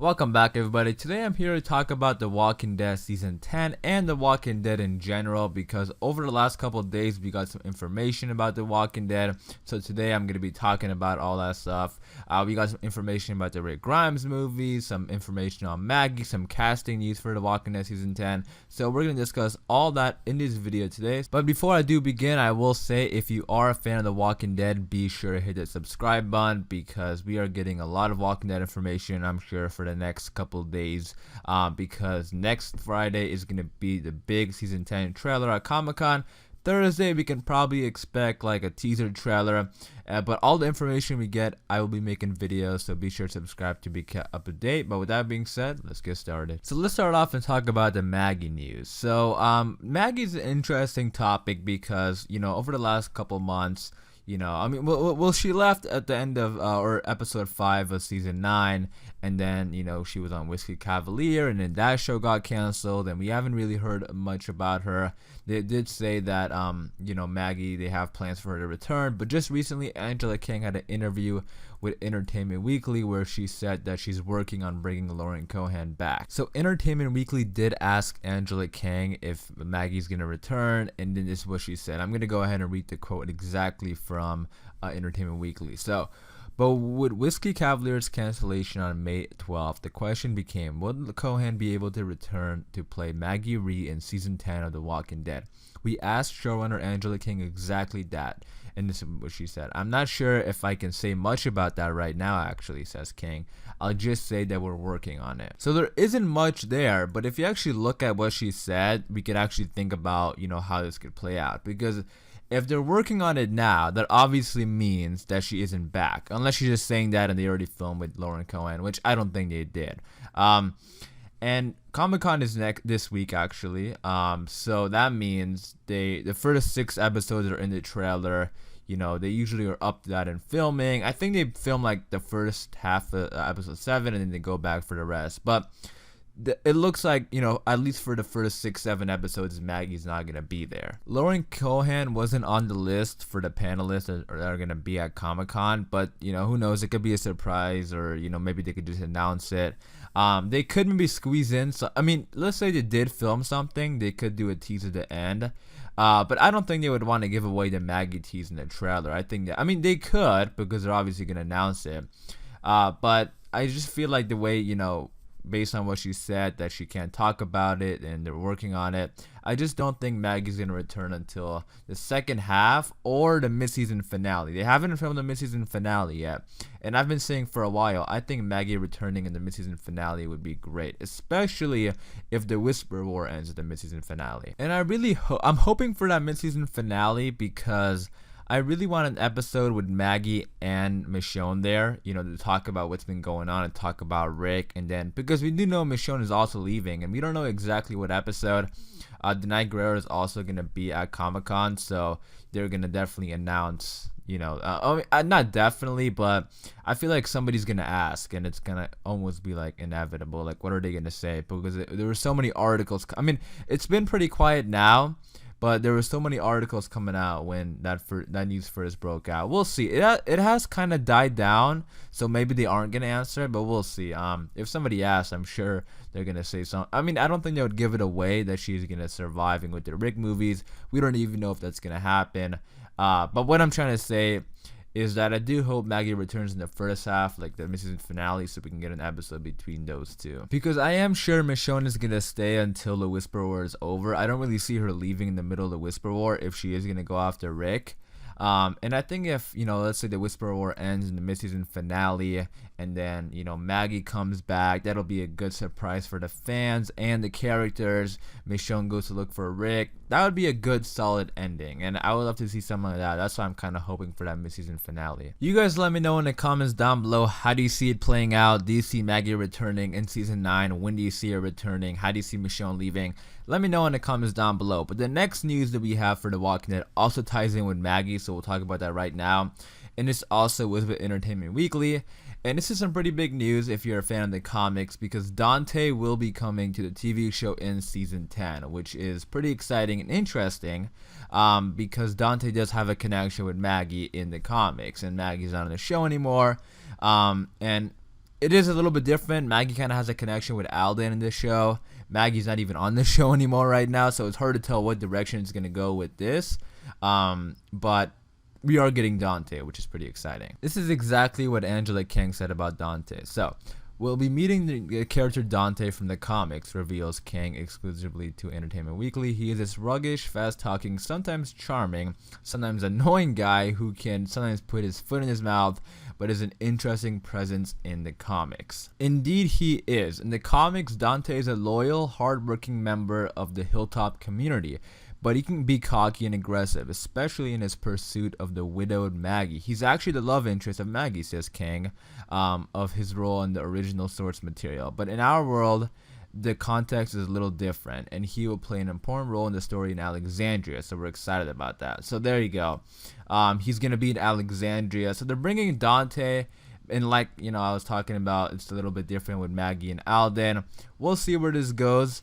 Welcome back, everybody. Today I'm here to talk about The Walking Dead Season 10 and The Walking Dead in general because over the last couple of days we got some information about The Walking Dead. So today I'm going to be talking about all that stuff. We got some information about the Rick Grimes movie, some information on Maggie, some casting news for The Walking Dead Season 10. So we're going to discuss all that in this video today. But before I do begin, I will say if you are a fan of The Walking Dead, be sure to hit the subscribe button because we are getting a lot of Walking Dead information, I'm sure, for the next couple of days, because next Friday is going to be the big season 10 trailer at Comic-Con. Thursday we can probably expect like a teaser trailer, but all the information we get I will be making videos, so be sure to subscribe to be kept up to date. But with that being said, let's get started. So let's start off and talk about the Maggie news. So Maggie's an interesting topic because over the last couple months, well, she left at the end of or episode 5 of season 9, and then she was on Whiskey Cavalier, and then that show got canceled, and we haven't really heard much about her. They did say that Maggie, they have plans for her to return, but just recently Angela King had an interview with Entertainment Weekly where she said that she's working on bringing Lauren Cohan back. So Entertainment Weekly did ask Angela King if Maggie's gonna return, and then this is what she said. I'm gonna go ahead and read the quote exactly from Entertainment Weekly. So, but with Whiskey Cavalier's cancellation on May 12th, the question became, would Cohan be able to return to play Maggie Reed in season 10 of The Walking Dead? We asked showrunner Angela King exactly that, and this is what she said. I'm not sure if I can say much about that right now, actually, says King. I'll just say that we're working on it. So there isn't much there, but if you actually look at what she said, we could actually think about, how this could play out. Because if they're working on it now, that obviously means that she isn't back. Unless she's just saying that and they already filmed with Lauren Cohan, which I don't think they did. And Comic-Con is this week, actually. So that means the first 6 episodes are in the trailer. They usually are up to that in filming. I think they film like the first half of episode 7 and then they go back for the rest. But it looks like, at least for the first 6-7 episodes, Maggie's not going to be there. Lauren Cohan wasn't on the list for the panelists that are going to be at Comic-Con, but, who knows? It could be a surprise, or, maybe they could just announce it. They could maybe squeeze in. So, let's say they did film something. They could do a tease at the end. But I don't think they would want to give away the Maggie tease in the trailer. I think that, they could because they're obviously going to announce it. But I just feel like the way, based on what she said, that she can't talk about it and they're working on it, I just don't think Maggie's going to return until the second half or the mid-season finale. They haven't filmed the mid-season finale yet, and I've been saying for a while, I think Maggie returning in the mid-season finale would be great, especially if the Whisper War ends at the mid-season finale. And I'm hoping for that mid-season finale because I really want an episode with Maggie and Michonne there, to talk about what's been going on and talk about Rick. And then, because we do know Michonne is also leaving, and we don't know exactly what episode. Denai Guerrero is also going to be at Comic-Con, so they're going to definitely announce, not definitely, but I feel like somebody's going to ask, and it's going to almost be like inevitable. Like, what are they going to say? Because there were so many articles. It's been pretty quiet now, but there were so many articles coming out when that news first broke out. We'll see. It has kind of died down, so maybe they aren't going to answer it, but we'll see. If somebody asks, I'm sure they're going to say something. I don't think they would give it away that she's going to surviving with the Rick movies. We don't even know if that's going to happen. But what I'm trying to say is that I do hope Maggie returns in the first half, like the mid-season finale, so we can get an episode between those two. Because I am sure Michonne is going to stay until the Whisper War is over. I don't really see her leaving in the middle of the Whisper War if she is going to go after Rick. And I think if, let's say the Whisper War ends in the mid-season finale and then, Maggie comes back, that'll be a good surprise for the fans and the characters. Michonne goes to look for Rick. That would be a good, solid ending, and I would love to see something like that. That's why I'm kind of hoping for that mid-season finale. You guys let me know in the comments down below, how do you see it playing out? Do you see Maggie returning in season 9? When do you see her returning? How do you see Michonne leaving? Let me know in the comments down below. But the next news that we have for The Walking Dead also ties in with Maggie, so we'll talk about that right now. And this also was with Entertainment Weekly. And this is some pretty big news if you're a fan of the comics, because Dante will be coming to the TV show in season 10, which is pretty exciting and interesting, because Dante does have a connection with Maggie in the comics, and Maggie's not on the show anymore. And it is a little bit different. Maggie kind of has a connection with Alden in this show. Maggie's not even on the show anymore right now, so it's hard to tell what direction it's going to go with this. But we are getting Dante, which is pretty exciting. This is exactly what Angela Kang said about Dante. So, we'll be meeting the character Dante from the comics, reveals Kang exclusively to Entertainment Weekly. He is this ruggish, fast-talking, sometimes charming, sometimes annoying guy who can sometimes put his foot in his mouth, but is an interesting presence in the comics. Indeed, he is. In the comics, Dante is a loyal, hardworking member of the Hilltop community, but he can be cocky and aggressive, especially in his pursuit of the widowed Maggie. He's actually the love interest of Maggie, says Kang, of his role in the original source material. But in our world, the context is a little different, and he will play an important role in the story in Alexandria, so we're excited about that. So there you go. He's going to be in Alexandria. So they're bringing Dante, and like, you know, I was talking about, it's a little bit different with Maggie and Alden. We'll see where this goes.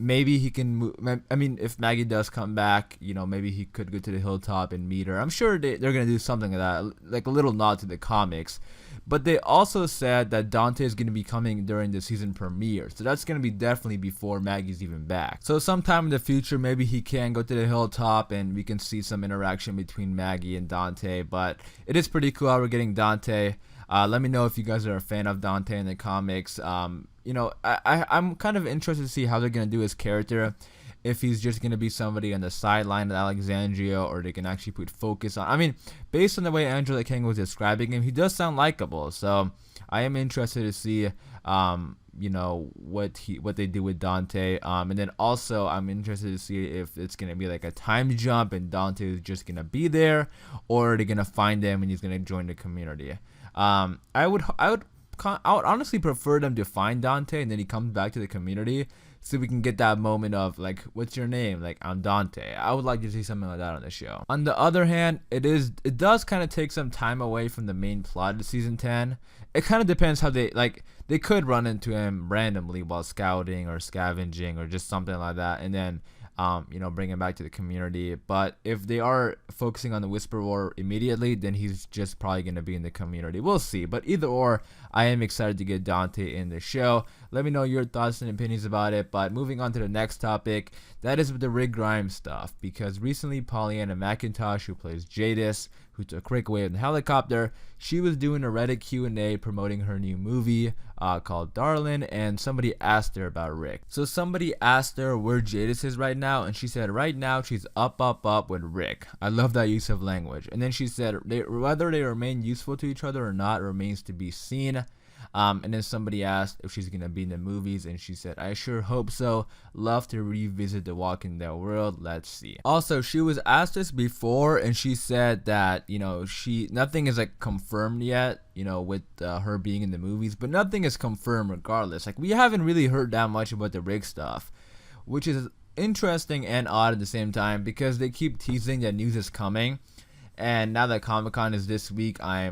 Maybe he can move. I mean, if Maggie does come back, you know, maybe he could go to the Hilltop and meet her. I'm sure they're going to do something like that, like a little nod to the comics. But they also said that Dante is going to be coming during the season premiere. So that's going to be definitely before Maggie's even back. So sometime in the future, maybe he can go to the Hilltop and we can see some interaction between Maggie and Dante. But it is pretty cool how we're getting Dante. Let me know if you guys are a fan of Dante in the comics. You know, I'm kind of interested to see how they're going to do his character. If he's just going to be somebody on the sideline of Alexandria, or they can actually put focus on. I mean, based on the way Angela Kang was describing him, he does sound likable. So I am interested to see, you know, what they do with Dante. And then also I'm interested to see if it's going to be like a time jump and Dante is just going to be there, or are they going to find him and he's going to join the community. I would honestly prefer them to find Dante and then he comes back to the community, so we can get that moment of like, what's your name? Like, I'm Dante. I would like to see something like that on the show. On the other hand, it does kind of take some time away from the main plot of season 10. It kind of depends how they could run into him randomly while scouting or scavenging or just something like that, and then you know, bring him back to the community. But if they are focusing on the Whisper War immediately, then he's just probably going to be in the community. We'll see. But either or, I am excited to get Dante in the show. Let me know your thoughts and opinions about it. But moving on to the next topic, that is with the Rick Grimes stuff. Because recently, Pollyanna McIntosh, who plays Jadis, who took Rick away in the helicopter, she was doing a Reddit Q&A promoting her new movie called Darlin', and somebody asked her about Rick. So somebody asked her where Jadis is right now, and she said right now she's up with Rick. I love that use of language. And then she said whether they remain useful to each other or not remains to be seen. And then somebody asked if she's going to be in the movies, and she said, I sure hope so. Love to revisit the Walking Dead world. Let's see. Also, she was asked this before, and she said that, you know, nothing is like confirmed yet, you know, with her being in the movies, but nothing is confirmed regardless. Like, we haven't really heard that much about the Rick stuff, which is interesting and odd at the same time, because they keep teasing that news is coming. And now that Comic-Con is this week, I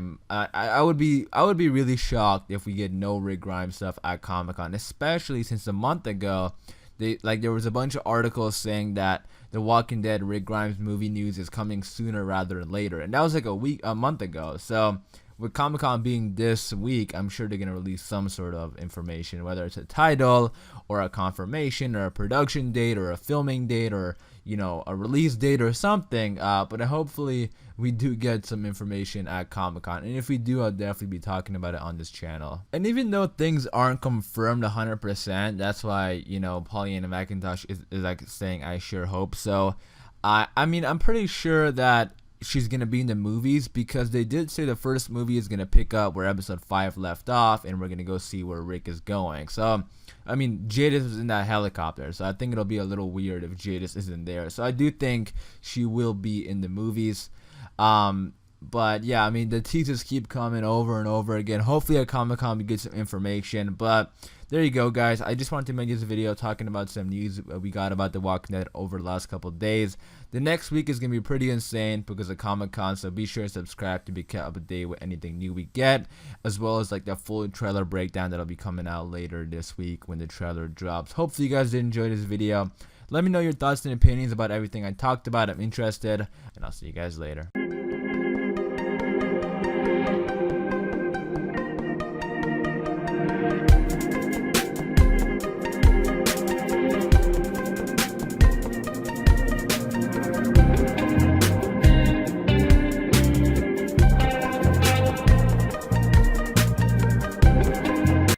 would be really shocked if we get no Rick Grimes stuff at Comic-Con, especially since a month ago, there was a bunch of articles saying that the Walking Dead Rick Grimes movie news is coming sooner rather than later, and that was like a month ago. So with Comic-Con being this week, I'm sure they're gonna release some sort of information, whether it's a title or a confirmation or a production date or a filming date or, you know, a release date or something. But hopefully we do get some information at Comic-Con, and if we do, I'll definitely be talking about it on this channel. And even though things aren't confirmed 100%, that's why, you know, Pollyanna McIntosh is like saying, I sure hope so. I mean, I'm pretty sure that she's gonna be in the movies, because they did say the first movie is gonna pick up where episode 5 left off, and we're gonna go see where Rick is going. So I mean, Jadis was in that helicopter, so I think it'll be a little weird if Jadis isn't there. So I do think she will be in the movies. But yeah, I mean, the teasers keep coming over and over again. Hopefully at Comic-Con we get some information. But there you go, guys. I just wanted to make this video talking about some news we got about The Walking Dead over the last couple of days. The next week is going to be pretty insane because of Comic-Con, so be sure to subscribe to be kept up to date with anything new we get, as well as like the full trailer breakdown that'll be coming out later this week when the trailer drops. Hopefully you guys did enjoy this video. Let me know your thoughts and opinions about everything I talked about. I'm interested, and I'll see you guys later.